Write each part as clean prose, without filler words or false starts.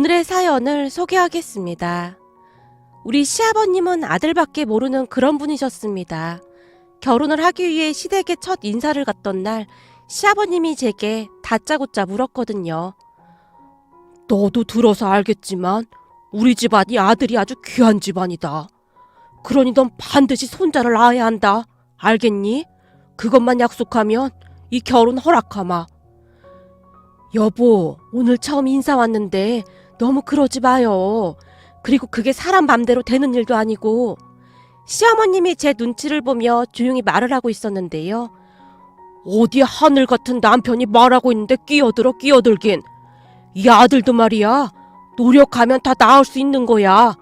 오늘의 사연을 소개하겠습니다. 우리 시아버님은 아들밖에 모르는 그런 분이셨습니다. 결혼을 하기 위해 시댁에 첫 인사를 갔던 날 시아버님이 제게 다짜고짜 물었거든요. 너도 들어서 알겠지만 우리 집안이 아들이 아주 귀한 집안이다. 그러니 넌 반드시 손자를 낳아야 한다. 알겠니? 그것만 약속하면 이 결혼 허락하마. 여보, 오늘 처음 인사 왔는데 너무 그러지 마요. 그리고 그게 사람 맘대로 되는 일도 아니고. 시어머님이 제 눈치를 보며 조용히 말을 하고 있었는데요. 어디 하늘 같은 남편이 말하고 있는데 끼어들긴. 이 아들도 말이야. 노력하면 다 나을 수 있는 거야.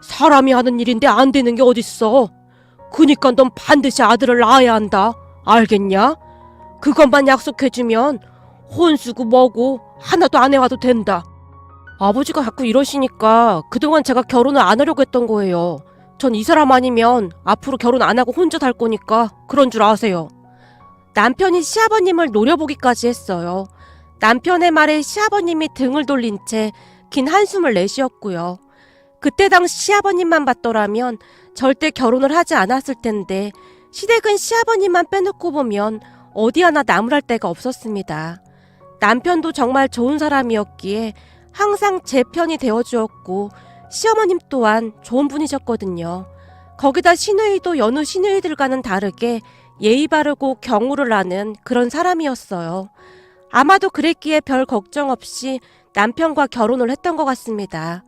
사람이 하는 일인데 안 되는 게 어딨어. 그니까 넌 반드시 아들을 낳아야 한다. 알겠냐? 그것만 약속해주면 혼수고 뭐고 하나도 안 해와도 된다. 아버지가 자꾸 이러시니까 그동안 제가 결혼을 안 하려고 했던 거예요. 전 이 사람 아니면 앞으로 결혼 안 하고 혼자 살 거니까 그런 줄 아세요. 남편이 시아버님을 노려보기까지 했어요. 남편의 말에 시아버님이 등을 돌린 채 긴 한숨을 내쉬었고요. 그때 당시 시아버님만 봤더라면 절대 결혼을 하지 않았을 텐데 시댁은 시아버님만 빼놓고 보면 어디 하나 나무랄 데가 없었습니다. 남편도 정말 좋은 사람이었기에 항상 제 편이 되어주었고 시어머님 또한 좋은 분이셨거든요. 거기다 시누이도 여느 시누이들과는 다르게 예의 바르고 경우를 아는 그런 사람이었어요. 아마도 그랬기에 별 걱정 없이 남편과 결혼을 했던 것 같습니다.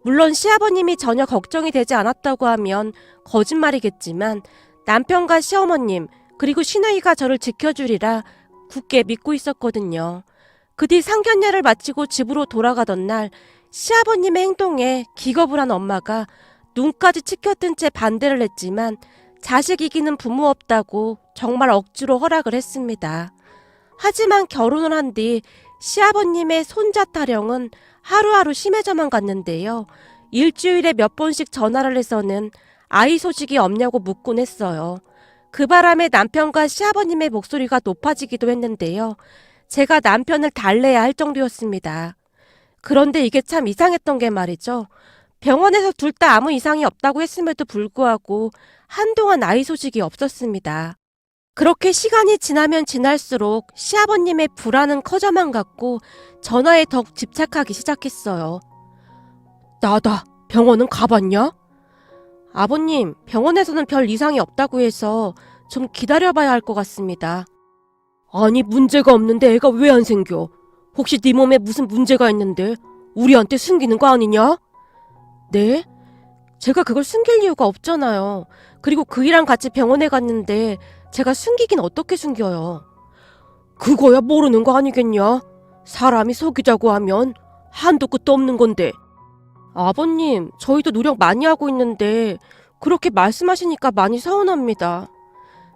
물론 시아버님이 전혀 걱정이 되지 않았다고 하면 거짓말이겠지만 남편과 시어머님 그리고 시누이가 저를 지켜주리라 굳게 믿고 있었거든요. 그 뒤 상견례를 마치고 집으로 돌아가던 날 시아버님의 행동에 기겁을 한 엄마가 눈까지 치켜뜬 채 반대를 했지만 자식 이기는 부모 없다고 정말 억지로 허락을 했습니다. 하지만 결혼을 한 뒤 시아버님의 손자 타령은 하루하루 심해져만 갔는데요. 일주일에 몇 번씩 전화를 해서는 아이 소식이 없냐고 묻곤 했어요. 그 바람에 남편과 시아버님의 목소리가 높아지기도 했는데요. 제가 남편을 달래야 할 정도였습니다. 그런데 이게 참 이상했던 게 말이죠. 병원에서 둘 다 아무 이상이 없다고 했음에도 불구하고 한동안 아이 소식이 없었습니다. 그렇게 시간이 지나면 지날수록 시아버님의 불안은 커져만 갔고 전화에 더욱 집착하기 시작했어요. 나다. 병원은 가봤냐? 아버님, 병원에서는 별 이상이 없다고 해서 좀 기다려봐야 할 것 같습니다. 아니, 문제가 없는데 애가 왜 안 생겨? 혹시 네 몸에 무슨 문제가 있는데 우리한테 숨기는 거 아니냐? 네? 제가 그걸 숨길 이유가 없잖아요. 그리고 그이랑 같이 병원에 갔는데 제가 숨기긴 어떻게 숨겨요? 그거야 모르는 거 아니겠냐? 사람이 속이자고 하면 한도 끝도 없는 건데. 아버님, 저희도 노력 많이 하고 있는데 그렇게 말씀하시니까 많이 서운합니다.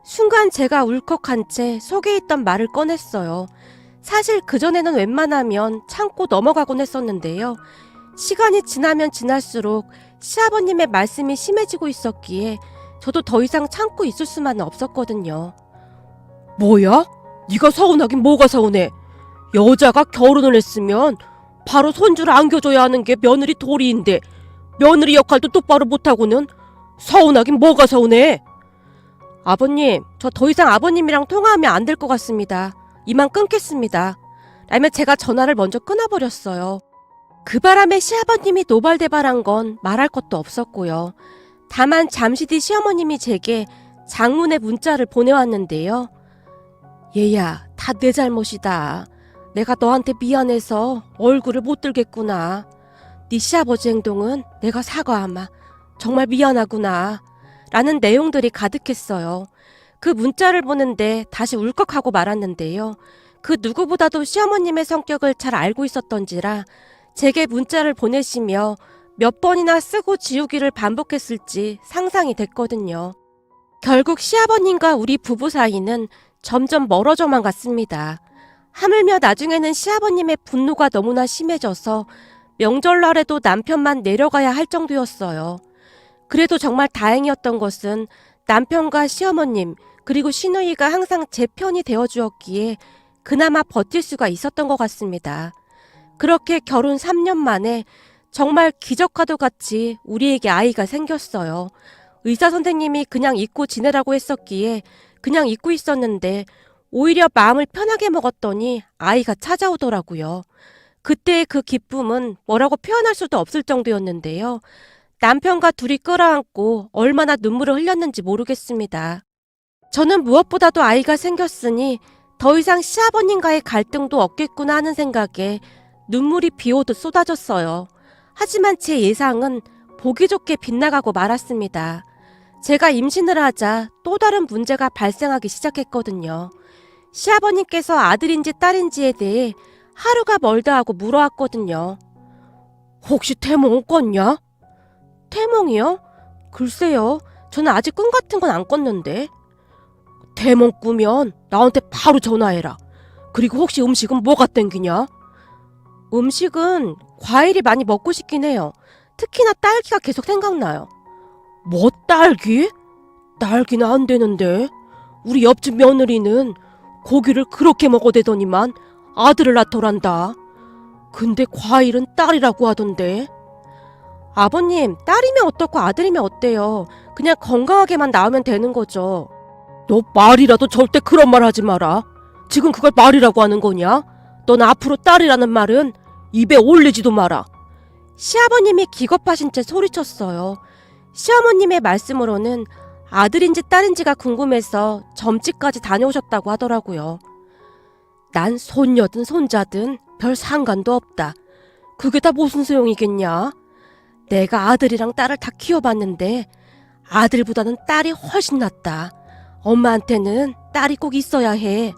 순간 제가 울컥한 채 속에 있던 말을 꺼냈어요. 사실 그전에는 웬만하면 참고 넘어가곤 했었는데요. 시간이 지나면 지날수록 시아버님의 말씀이 심해지고 있었기에 저도 더 이상 참고 있을 수만은 없었거든요. 뭐야? 네가 서운하긴 뭐가 서운해? 여자가 결혼을 했으면 바로 손주를 안겨줘야 하는 게 며느리 도리인데 며느리 역할도 똑바로 못하고는 서운하긴 뭐가 서운해? 아버님, 저 더 이상 아버님이랑 통화하면 안 될 것 같습니다. 이만 끊겠습니다. 라며 제가 전화를 먼저 끊어버렸어요. 그 바람에 시아버님이 노발대발한 건 말할 것도 없었고요. 다만 잠시 뒤 시어머님이 제게 장문의 문자를 보내왔는데요. 얘야, 다 내 잘못이다. 내가 너한테 미안해서 얼굴을 못 들겠구나. 네 시아버지 행동은 내가 사과하마. 정말 미안하구나. 라는 내용들이 가득했어요. 그 문자를 보는데 다시 울컥하고 말았는데요. 그 누구보다도 시어머님의 성격을 잘 알고 있었던지라 제게 문자를 보내시며 몇 번이나 쓰고 지우기를 반복했을지 상상이 됐거든요. 결국 시아버님과 우리 부부 사이는 점점 멀어져만 갔습니다. 하물며 나중에는 시아버님의 분노가 너무나 심해져서 명절날에도 남편만 내려가야 할 정도였어요. 그래도 정말 다행이었던 것은 남편과 시어머님 그리고 시누이가 항상 제 편이 되어주었기에 그나마 버틸 수가 있었던 것 같습니다. 그렇게 결혼 3년 만에 정말 기적과도 같이 우리에게 아이가 생겼어요. 의사 선생님이 그냥 잊고 지내라고 했었기에 그냥 잊고 있었는데 오히려 마음을 편하게 먹었더니 아이가 찾아오더라고요. 그때의 그 기쁨은 뭐라고 표현할 수도 없을 정도였는데요. 남편과 둘이 끌어안고 얼마나 눈물을 흘렸는지 모르겠습니다. 저는 무엇보다도 아이가 생겼으니 더 이상 시아버님과의 갈등도 없겠구나 하는 생각에 눈물이 비오듯 쏟아졌어요. 하지만 제 예상은 보기 좋게 빗나가고 말았습니다. 제가 임신을 하자 또 다른 문제가 발생하기 시작했거든요. 시아버님께서 아들인지 딸인지에 대해 하루가 멀다 하고 물어왔거든요. 혹시 태몽 꿨냐? 태몽이요? 글쎄요. 저는 아직 꿈 같은 건 안 꿨는데. 태몽 꾸면 나한테 바로 전화해라. 그리고 혹시 음식은 뭐가 땡기냐? 음식은 과일이 많이 먹고 싶긴 해요. 특히나 딸기가 계속 생각나요. 뭐 딸기? 딸기는 안 되는데. 우리 옆집 며느리는 고기를 그렇게 먹어대더니만 아들을 낳더란다. 근데 과일은 딸이라고 하던데. 아버님, 딸이면 어떻고 아들이면 어때요? 그냥 건강하게만 낳으면 되는 거죠. 너 말이라도 절대 그런 말 하지 마라. 지금 그걸 말이라고 하는 거냐? 넌 앞으로 딸이라는 말은 입에 올리지도 마라. 시아버님이 기겁하신 채 소리쳤어요. 시어머님의 말씀으로는 아들인지 딸인지가 궁금해서 점집까지 다녀오셨다고 하더라고요. 난 손녀든 손자든 별 상관도 없다. 그게 다 무슨 소용이겠냐? 내가 아들이랑 딸을 다 키워봤는데 아들보다는 딸이 훨씬 낫다. 엄마한테는 딸이 꼭 있어야 해.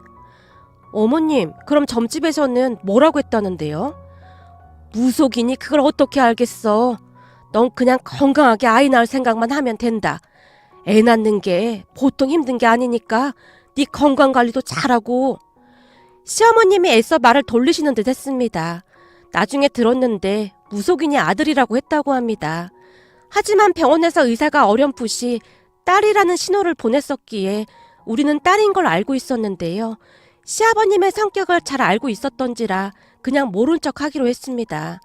어머님, 그럼 점집에서는 뭐라고 했다는데요? 무속이니 그걸 어떻게 알겠어. 넌 그냥 건강하게 아이 낳을 생각만 하면 된다. 애 낳는 게 보통 힘든 게 아니니까 네 건강관리도 잘하고. 시어머님이 애써 말을 돌리시는 듯 했습니다. 나중에 들었는데 무속인이 아들이라고 했다고 합니다. 하지만 병원에서 의사가 어렴풋이 딸이라는 신호를 보냈었기에 우리는 딸인 걸 알고 있었는데요. 시아버님의 성격을 잘 알고 있었던지라 그냥 모른 척 하기로 했습니다.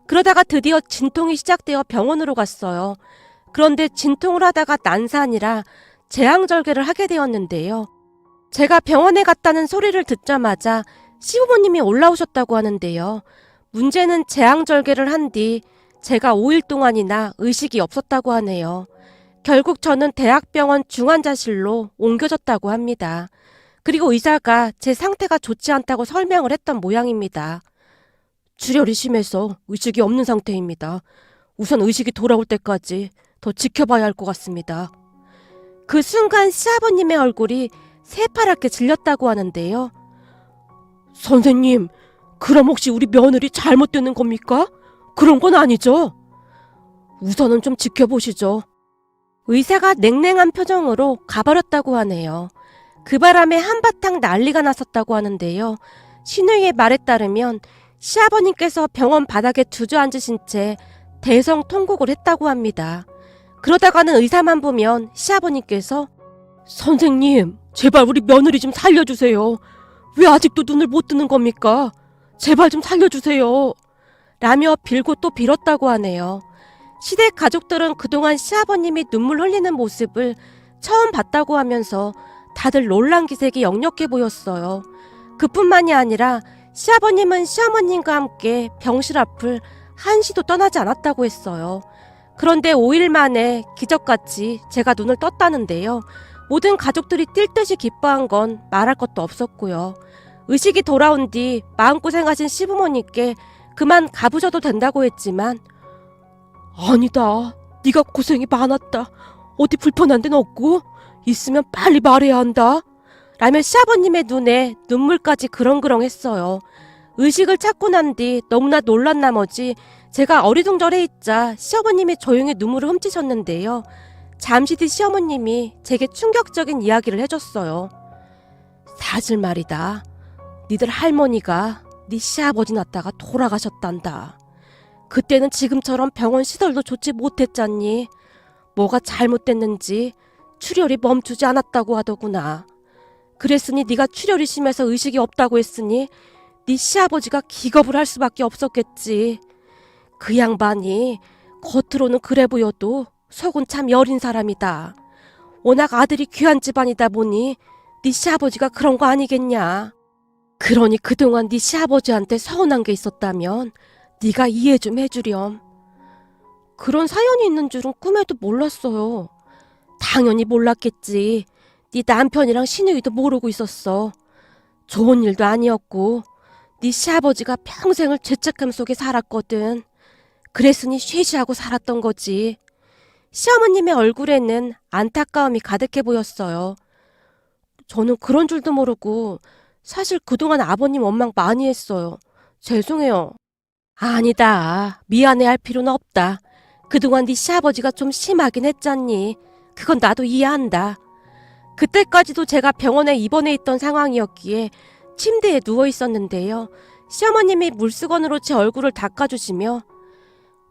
그러다가 드디어 진통이 시작되어 병원으로 갔어요. 그런데 진통을 하다가 난사아니라 재앙절개를 하게 되었는데요. 제가 병원에 갔다는 소리를 듣자마자 시부모님이 올라오셨다고 하는데요. 문제는 재앙절개를 한 뒤 제가 5일 동안이나 의식이 없었다고 하네요. 결국 저는 대학병원 중환자실로 옮겨졌다고 합니다. 그리고 의사가 제 상태가 좋지 않다고 설명을 했던 모양입니다. 출혈이 심해서 의식이 없는 상태입니다. 우선 의식이 돌아올 때까지 더 지켜봐야 할 것 같습니다. 그 순간 시아버님의 얼굴이 새파랗게 질렸다고 하는데요. 선생님, 그럼 혹시 우리 며느리 잘못되는 겁니까? 그런 건 아니죠? 우선은 좀 지켜보시죠. 의사가 냉랭한 표정으로 가버렸다고 하네요. 그 바람에 한바탕 난리가 났었다고 하는데요. 신우이의 말에 따르면 시아버님께서 병원 바닥에 주저앉으신 채 대성통곡을 했다고 합니다. 그러다가는 의사만 보면 시아버님께서 선생님, 제발 우리 며느리 좀 살려주세요. 왜 아직도 눈을 못 뜨는 겁니까? 제발 좀 살려주세요. 라며 빌고 또 빌었다고 하네요. 시댁 가족들은 그동안 시아버님이 눈물 흘리는 모습을 처음 봤다고 하면서 다들 놀란 기색이 역력해 보였어요. 그뿐만이 아니라 시아버님은 시어머님과 함께 병실 앞을 한시도 떠나지 않았다고 했어요. 그런데 5일 만에 기적같이 제가 눈을 떴다는데요. 모든 가족들이 뛸 듯이 기뻐한 건 말할 것도 없었고요. 의식이 돌아온 뒤 마음고생하신 시부모님께 그만 가보셔도 된다고 했지만 아니다. 네가 고생이 많았다. 어디 불편한 데는 없고? 있으면 빨리 말해야 한다. 라며 시아버님의 눈에 눈물까지 그렁그렁했어요. 의식을 찾고 난 뒤 너무나 놀란 나머지 제가 어리둥절해 있자 시어머님이 조용히 눈물을 훔치셨는데요. 잠시 뒤 시어머님이 제게 충격적인 이야기를 해줬어요. 사실 말이다. 니들 할머니가 네 시아버지 낳다가 돌아가셨단다. 그때는 지금처럼 병원 시설도 좋지 못했잖니. 뭐가 잘못됐는지 출혈이 멈추지 않았다고 하더구나. 그랬으니 네가 출혈이 심해서 의식이 없다고 했으니 네 시아버지가 기겁을 할 수밖에 없었겠지. 그 양반이 겉으로는 그래 보여도 속은 참 여린 사람이다. 워낙 아들이 귀한 집안이다 보니 네 시아버지가 그런 거 아니겠냐. 그러니 그동안 네 시아버지한테 서운한 게 있었다면 네가 이해 좀 해주렴. 그런 사연이 있는 줄은 꿈에도 몰랐어요. 당연히 몰랐겠지. 네 남편이랑 시누이도 모르고 있었어. 좋은 일도 아니었고 네 시아버지가 평생을 죄책감 속에 살았거든. 그랬으니 쉬쉬하고 살았던 거지. 시어머님의 얼굴에는 안타까움이 가득해 보였어요. 저는 그런 줄도 모르고 사실 그동안 아버님 원망 많이 했어요. 죄송해요. 아니다. 미안해할 필요는 없다. 그동안 네 시아버지가 좀 심하긴 했잖니. 그건 나도 이해한다. 그때까지도 제가 병원에 입원해 있던 상황이었기에 침대에 누워 있었는데요. 시어머님이 물수건으로 제 얼굴을 닦아주시며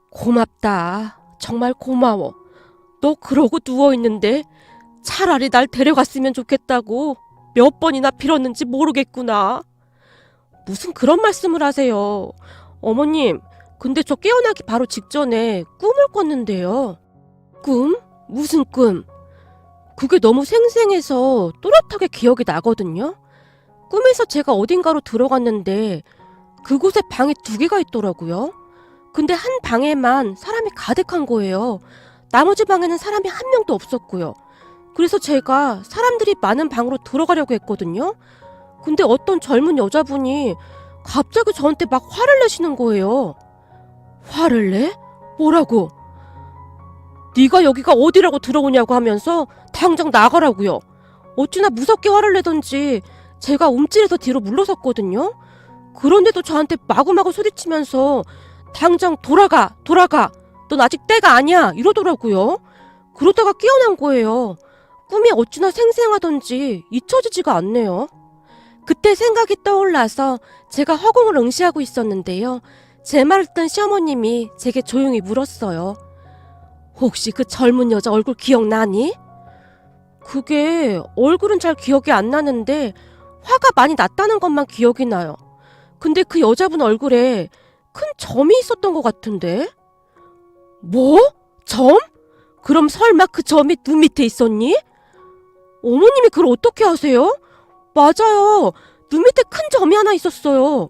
고맙다. 정말 고마워. 너 그러고 누워있는데 차라리 날 데려갔으면 좋겠다고 몇 번이나 빌었는지 모르겠구나. 무슨 그런 말씀을 하세요. 어머님, 근데 저 깨어나기 바로 직전에 꿈을 꿨는데요. 꿈? 무슨 꿈? 그게 너무 생생해서 또렷하게 기억이 나거든요. 꿈에서 제가 어딘가로 들어갔는데 그곳에 방이 2개가 있더라고요. 근데 한 방에만 사람이 가득한 거예요. 나머지 방에는 사람이 한 명도 없었고요. 그래서 제가 사람들이 많은 방으로 들어가려고 했거든요. 근데 어떤 젊은 여자분이 갑자기 저한테 막 화를 내시는 거예요. 화를 내? 뭐라고? 네가 여기가 어디라고 들어오냐고 하면서 당장 나가라고요. 어찌나 무섭게 화를 내던지 제가 움찔해서 뒤로 물러섰거든요. 그런데도 저한테 마구마구 소리치면서 당장 돌아가 넌 아직 때가 아니야 이러더라고요. 그러다가 깨어난 거예요. 꿈이 어찌나 생생하던지 잊혀지지가 않네요. 그때 생각이 떠올라서 제가 허공을 응시하고 있었는데요. 제 말을 듣던 시어머님이 제게 조용히 물었어요. 혹시 그 젊은 여자 얼굴 기억나니? 그게 얼굴은 잘 기억이 안 나는데 화가 많이 났다는 것만 기억이 나요. 근데 그 여자분 얼굴에 큰 점이 있었던 것 같은데? 뭐? 점? 그럼 설마 그 점이 눈 밑에 있었니? 어머님이 그걸 어떻게 아세요? 맞아요. 눈 밑에 큰 점이 하나 있었어요.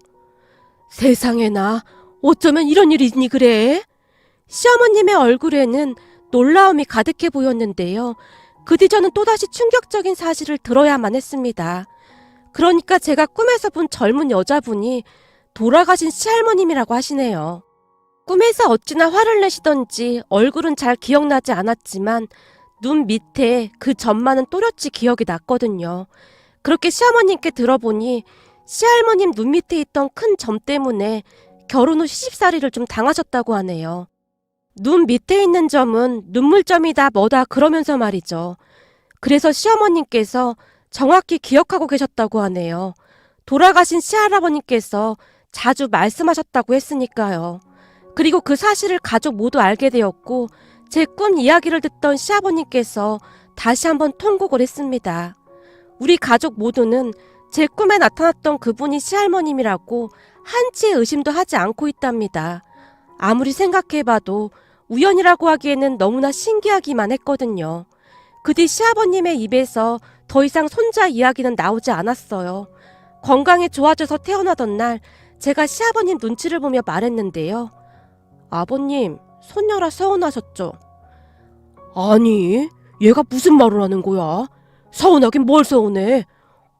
세상에나 어쩌면 이런 일이 있니 그래? 시어머님의 얼굴에는 놀라움이 가득해 보였는데요. 그 뒤 저는 또다시 충격적인 사실을 들어야만 했습니다. 그러니까 제가 꿈에서 본 젊은 여자분이 돌아가신 시할머님이라고 하시네요. 꿈에서 어찌나 화를 내시던지 얼굴은 잘 기억나지 않았지만 눈 밑에 그 점만은 또렷이 기억이 났거든요. 그렇게 시어머님께 들어보니 시할머님 눈 밑에 있던 큰 점 때문에 결혼 후 시집살이를 좀 당하셨다고 하네요. 눈 밑에 있는 점은 눈물점이다 뭐다 그러면서 말이죠. 그래서 시어머님께서 정확히 기억하고 계셨다고 하네요. 돌아가신 시할아버님께서 자주 말씀하셨다고 했으니까요. 그리고 그 사실을 가족 모두 알게 되었고 제 꿈 이야기를 듣던 시아버님께서 다시 한번 통곡을 했습니다. 우리 가족 모두는 제 꿈에 나타났던 그분이 시할머님이라고 한치의 의심도 하지 않고 있답니다. 아무리 생각해봐도 우연이라고 하기에는 너무나 신기하기만 했거든요. 그 뒤 시아버님의 입에서 더 이상 손자 이야기는 나오지 않았어요. 건강이 좋아져서 태어나던 날 제가 시아버님 눈치를 보며 말했는데요. 아버님, 손녀라 서운하셨죠? 아니, 얘가 무슨 말을 하는 거야? 서운하긴 뭘 서운해.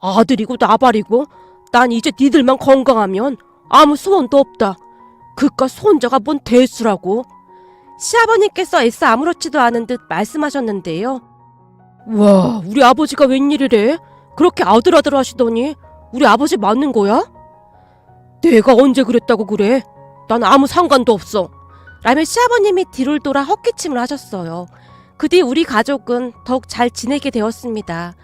아들이고 나발이고 난 이제 니들만 건강하면 아무 소원도 없다. 그깟 손자가 뭔 대수라고. 시아버님께서 애써 아무렇지도 않은 듯 말씀하셨는데요. 와, 우리 아버지가 웬일이래? 그렇게 아들아들 하시더니 우리 아버지 맞는 거야? 내가 언제 그랬다고 그래? 난 아무 상관도 없어. 라며 시아버님이 뒤를 돌아 헛기침을 하셨어요. 그 뒤 우리 가족은 더욱 잘 지내게 되었습니다.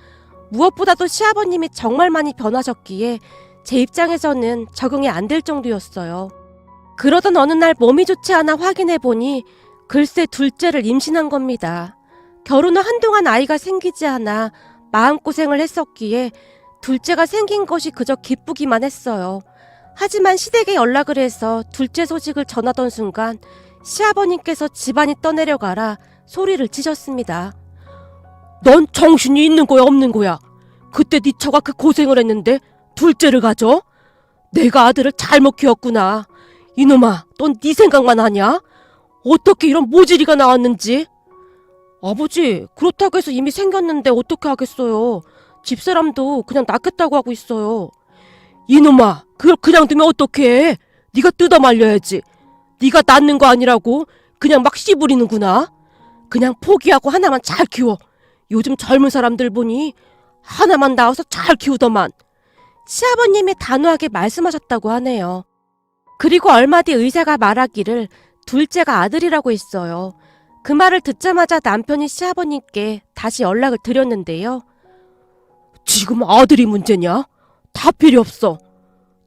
무엇보다도 시아버님이 정말 많이 변하셨기에 제 입장에서는 적응이 안 될 정도였어요. 그러던 어느 날 몸이 좋지 않아 확인해보니 글쎄 둘째를 임신한 겁니다. 결혼 후 한동안 아이가 생기지 않아 마음고생을 했었기에 둘째가 생긴 것이 그저 기쁘기만 했어요. 하지만 시댁에 연락을 해서 둘째 소식을 전하던 순간 시아버님께서 집안이 떠내려가라 소리를 치셨습니다. 넌 정신이 있는 거야 없는 거야? 그때 네 처가 그 고생을 했는데 둘째를 가져? 내가 아들을 잘못 키웠구나. 이놈아, 넌 네 생각만 하냐? 어떻게 이런 모질이가 나왔는지? 아버지, 그렇다고 해서 이미 생겼는데 어떻게 하겠어요. 집사람도 그냥 낳겠다고 하고 있어요. 이놈아, 그걸 그냥 두면 어떡해? 네가 뜯어 말려야지. 네가 낳는 거 아니라고 그냥 막 씨부리는구나. 그냥 포기하고 하나만 잘 키워. 요즘 젊은 사람들 보니 하나만 낳아서 잘 키우더만. 시아버님이 단호하게 말씀하셨다고 하네요. 그리고 얼마 뒤 의사가 말하기를 둘째가 아들이라고 했어요. 그 말을 듣자마자 남편이 시아버님께 다시 연락을 드렸는데요. 지금 아들이 문제냐? 다 필요 없어.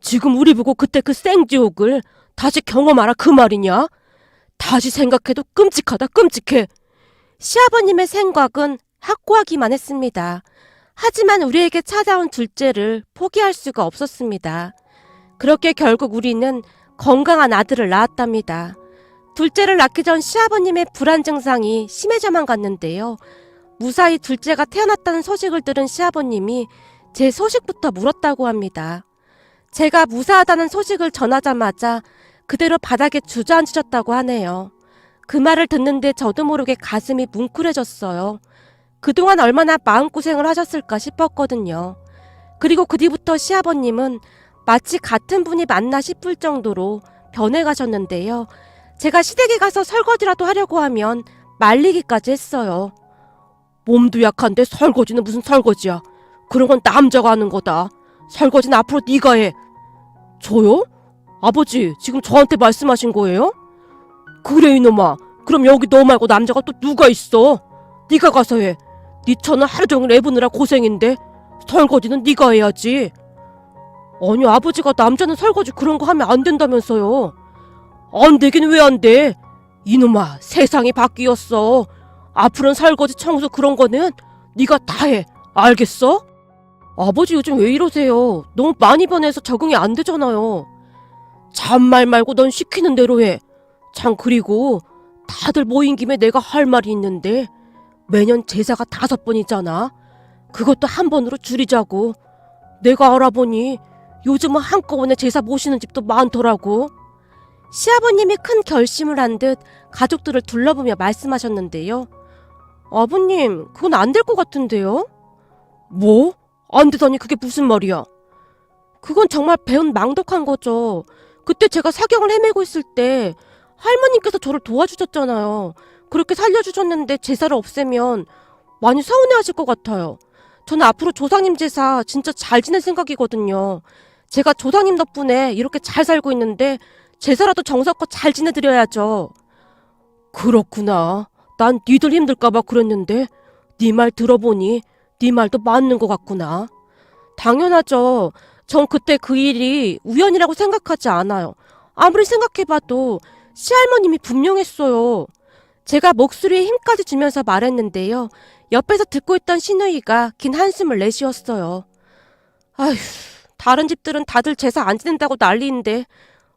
지금 우리 보고 그때 그 생지옥을 다시 경험하라 그 말이냐? 다시 생각해도 끔찍하다 끔찍해. 시아버님의 생각은 확고하기만 했습니다. 하지만 우리에게 찾아온 둘째를 포기할 수가 없었습니다. 그렇게 결국 우리는 건강한 아들을 낳았답니다. 둘째를 낳기 전 시아버님의 불안 증상이 심해져만 갔는데요. 무사히 둘째가 태어났다는 소식을 들은 시아버님이 제 소식부터 물었다고 합니다. 제가 무사하다는 소식을 전하자마자 그대로 바닥에 주저앉으셨다고 하네요. 그 말을 듣는데 저도 모르게 가슴이 뭉클해졌어요. 그동안 얼마나 마음고생을 하셨을까 싶었거든요. 그리고 그 뒤부터 시아버님은 마치 같은 분이 맞나 싶을 정도로 변해가셨는데요. 제가 시댁에 가서 설거지라도 하려고 하면 말리기까지 했어요. 몸도 약한데 설거지는 무슨 설거지야. 그런 건 남자가 하는 거다. 설거지는 앞으로 네가 해. 저요? 아버지, 지금 저한테 말씀하신 거예요? 그래 이놈아. 그럼 여기 너 말고 남자가 또 누가 있어? 네가 가서 해. 네 처는 하루 종일 애 보느라 고생인데 설거지는 네가 해야지. 아니 아버지가 남자는 설거지 그런 거 하면 안 된다면서요. 안 되긴 왜 안 돼? 이놈아, 세상이 바뀌었어. 앞으로는 설거지 청소 그런 거는 네가 다 해. 알겠어? 아버지 요즘 왜 이러세요? 너무 많이 변해서 적응이 안 되잖아요. 잔말 말고 넌 시키는 대로 해. 참 그리고 다들 모인 김에 내가 할 말이 있는데 매년 제사가 5번이잖아. 그것도 한 번으로 줄이자고. 내가 알아보니 요즘은 한꺼번에 제사 모시는 집도 많더라고. 시아버님이 큰 결심을 한 듯 가족들을 둘러보며 말씀하셨는데요. 아버님, 그건 안 될 것 같은데요? 뭐? 안 되다니 그게 무슨 말이야? 그건 정말 배은 망덕한 거죠. 그때 제가 사경을 헤매고 있을 때 할머님께서 저를 도와주셨잖아요. 그렇게 살려주셨는데 제사를 없애면 많이 서운해하실 것 같아요. 저는 앞으로 조상님 제사 진짜 잘 지낼 생각이거든요. 제가 조상님 덕분에 이렇게 잘 살고 있는데 제사라도 정성껏 잘 지내드려야죠. 그렇구나. 난 니들 힘들까봐 그랬는데 네 말 들어보니 네 말도 맞는 것 같구나. 당연하죠. 전 그때 그 일이 우연이라고 생각하지 않아요. 아무리 생각해봐도 시할머님이 분명했어요. 제가 목소리에 힘까지 주면서 말했는데요. 옆에서 듣고 있던 시누이가 긴 한숨을 내쉬었어요. 아휴, 다른 집들은 다들 제사 안 지낸다고 난리인데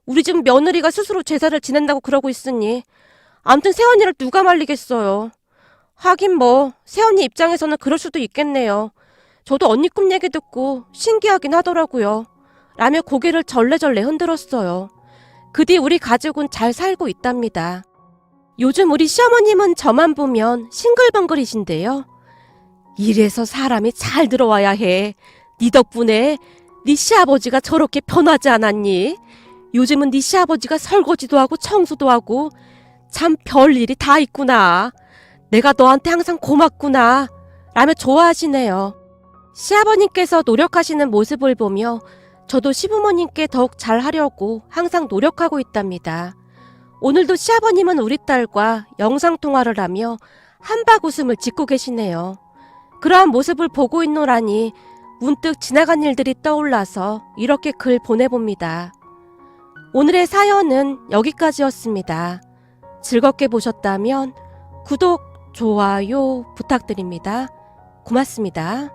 우리 집 며느리가 스스로 제사를 지낸다고 그러고 있으니 암튼 새언니를 누가 말리겠어요. 하긴 뭐 새언니 입장에서는 그럴 수도 있겠네요. 저도 언니 꿈 얘기 듣고 신기하긴 하더라고요. 라며 고개를 절레절레 흔들었어요. 그 뒤 우리 가족은 잘 살고 있답니다. 요즘 우리 시어머님은 저만 보면 싱글벙글이신데요. 이래서 사람이 잘 들어와야 해. 네 덕분에 네 시아버지가 저렇게 변하지 않았니? 요즘은 네 시아버지가 설거지도 하고 청소도 하고 참 별일이 다 있구나. 내가 너한테 항상 고맙구나. 라며 좋아하시네요. 시아버님께서 노력하시는 모습을 보며 저도 시부모님께 더욱 잘하려고 항상 노력하고 있답니다. 오늘도 시아버님은 우리 딸과 영상통화를 하며 한박 웃음을 짓고 계시네요. 그러한 모습을 보고 있노라니 문득 지나간 일들이 떠올라서 이렇게 글 보내봅니다. 오늘의 사연은 여기까지였습니다. 즐겁게 보셨다면 구독, 좋아요 부탁드립니다. 고맙습니다.